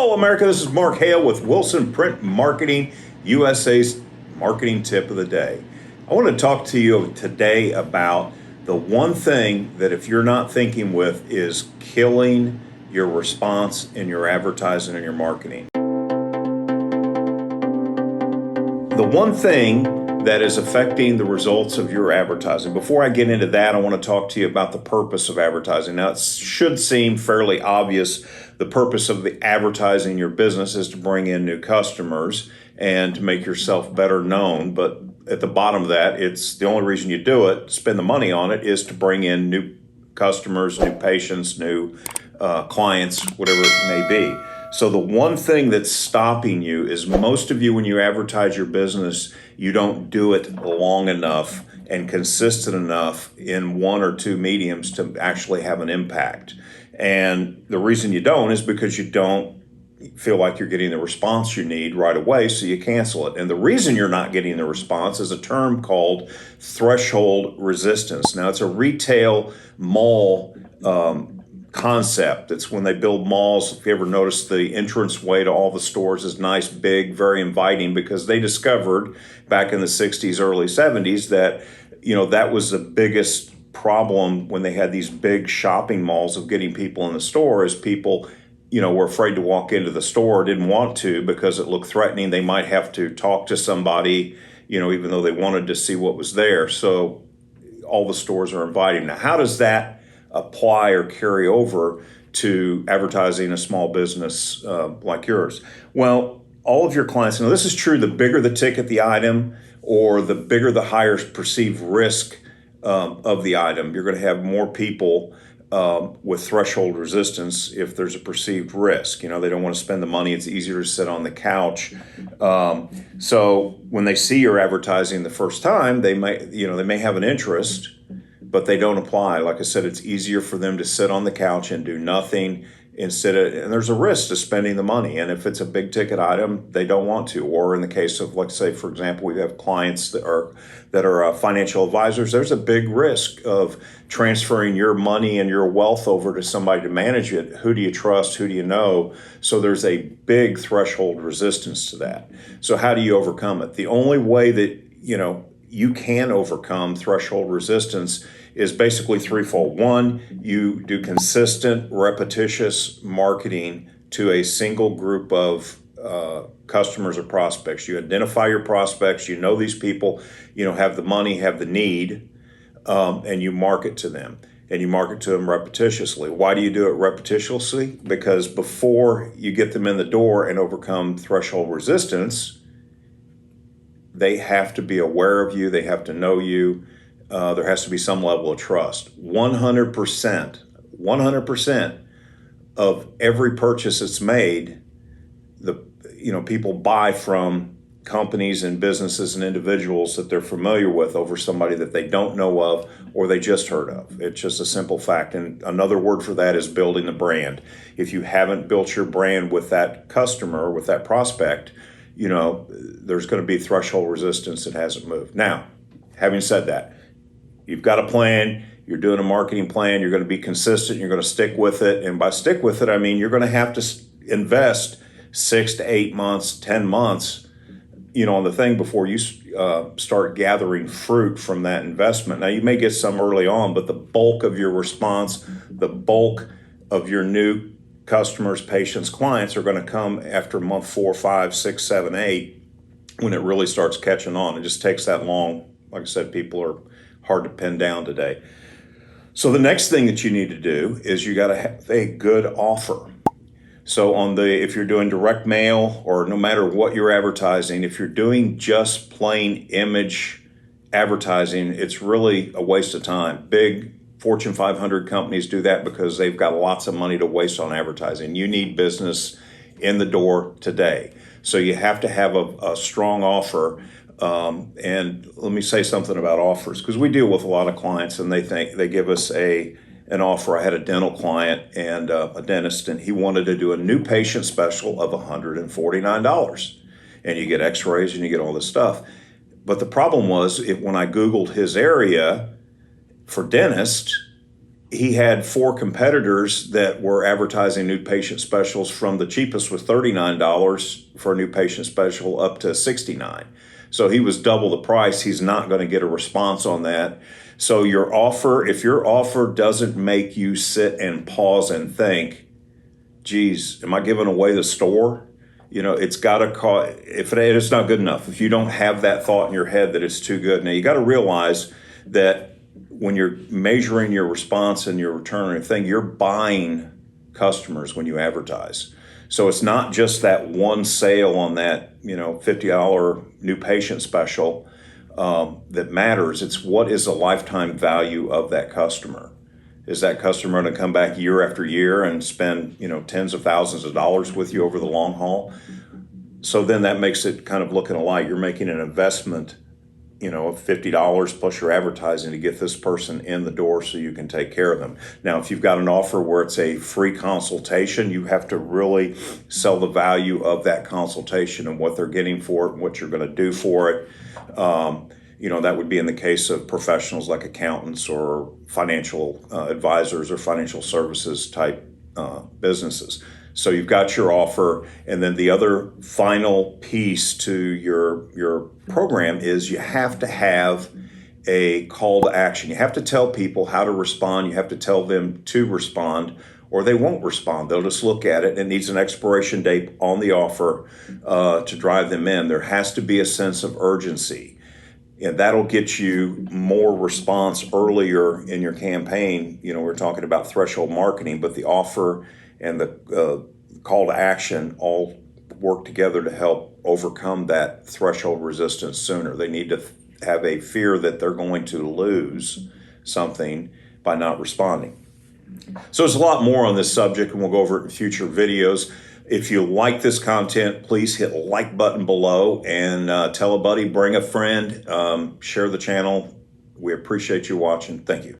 Hello, America. This is Mark Hale with Wilson Print Marketing, USA's marketing tip of the day. I want to talk to you today about the one thing that if you're not thinking with is killing your response in your advertising and your marketing. The one thing that is affecting the results of your advertising. Before I get into that, I want to talk to you about the purpose of advertising. Now, it should seem fairly obvious. The purpose of the advertising your business is to bring in new customers and to make yourself better known. But at the bottom of that, it's the only reason you do it, spend the money on it, is to bring in new customers, new patients, new clients, whatever it may be. So the one thing that's stopping you is most of you, when you advertise your business, you don't do it long enough and consistent enough in one or two mediums to actually have an impact. And the reason you don't is because you don't feel like you're getting the response you need right away, so you cancel it. And the reason you're not getting the response is a term called threshold resistance. Now, it's a retail mall concept. It's when they build malls. If you ever notice, the entranceway to all the stores is nice, big, very inviting, because they discovered back in the 60s, early 70s that, that was the biggest problem when they had these big shopping malls of getting people in the store is people, were afraid to walk into the store, didn't want to because it looked threatening. They might have to talk to somebody, even though they wanted to see what was there. So all the stores are inviting. Now, how does that apply or carry over to advertising a small business like yours? Well, all of your clients, this is true, the bigger the ticket, the item, or the bigger the higher perceived risk of the item, you're going to have more people with threshold resistance if there's a perceived risk. They don't want to spend the money. It's easier to sit on the couch. So when they see your advertising the first time, they may have an interest, but they don't apply. Like I said, it's easier for them to sit on the couch and do nothing and there's a risk to spending the money. And if it's a big ticket item, they don't want to. Or in the case of, let's say, for example, we have clients that are financial advisors. There's a big risk of transferring your money and your wealth over to somebody to manage it. Who do you trust? Who do you know? So there's a big threshold resistance to that. So how do you overcome it? The only way that, you can overcome threshold resistance is basically threefold. One, you do consistent, repetitious marketing to a single group of customers or prospects. You identify your prospects, you know these people, have the money, have the need, and you market to them. And you market to them repetitiously. Why do you do it repetitiously? Because before you get them in the door and overcome threshold resistance, they have to be aware of you. They have to know you. There has to be some level of trust. 100% of every purchase that's made, people buy from companies and businesses and individuals that they're familiar with over somebody that they don't know of or they just heard of. It's just a simple fact. And another word for that is building the brand. If you haven't built your brand with that customer, with that prospect, there's going to be threshold resistance that hasn't moved. Now, having said that, you've got a plan, you're doing a marketing plan, you're going to be consistent, you're going to stick with it. And by stick with it, I mean you're going to have to invest 6 to 8 months, 10 months, on the thing before you start gathering fruit from that investment. Now, you may get some early on, but the bulk of your response, the bulk of your new customers, patients, clients are going to come after month 4, 5, 6, 7, 8, when it really starts catching on. It just takes that long. Like I said, people are hard to pin down today. So the next thing that you need to do is you got to have a good offer. So if you're doing direct mail or no matter what you're advertising, if you're doing just plain image advertising, it's really a waste of time. Big Fortune 500 companies do that because they've got lots of money to waste on advertising. You need business in the door today. So you have to have a strong offer. And let me say something about offers, because we deal with a lot of clients and they give us an offer. I had a dental client and a dentist, and he wanted to do a new patient special of $149. And you get x-rays and you get all this stuff. But the problem was when I Googled his area for dentist, he had four competitors that were advertising new patient specials from the cheapest was $39 for a new patient special up to $69. So he was double the price. He's not going to get a response on that. So your offer, if your offer doesn't make you sit and pause and think, geez, am I giving away the store? It's got to call, if it's not good enough, if you don't have that thought in your head that it's too good. Now you got to realize that when you're measuring your response and your return on everything, you're buying customers when you advertise. So it's not just that one sale on that, $50 new patient special that matters. It's what is the lifetime value of that customer. Is that customer going to come back year after year and spend, tens of thousands of dollars with you over the long haul? So then that makes it kind of look in a light. You're making an investment, of $50 plus your advertising to get this person in the door so you can take care of them. Now, if you've got an offer where it's a free consultation, you have to really sell the value of that consultation and what they're getting for it and what you're going to do for it. That would be in the case of professionals like accountants or financial advisors or financial services type businesses. So you've got your offer, and then the other final piece to your program is you have to have a call to action. You have to tell people how to respond. You have to tell them to respond, or they won't respond. They'll just look at it. It needs an expiration date on the offer to drive them in. There has to be a sense of urgency. And that'll get you more response earlier in your campaign. We're talking about threshold marketing, but the offer and the call to action all work together to help overcome that threshold resistance sooner. They need to have a fear that they're going to lose something by not responding. So there's a lot more on this subject, and we'll go over it in future videos. If you like this content, please hit the like button below and tell a buddy, bring a friend, share the channel. We appreciate you watching. Thank you.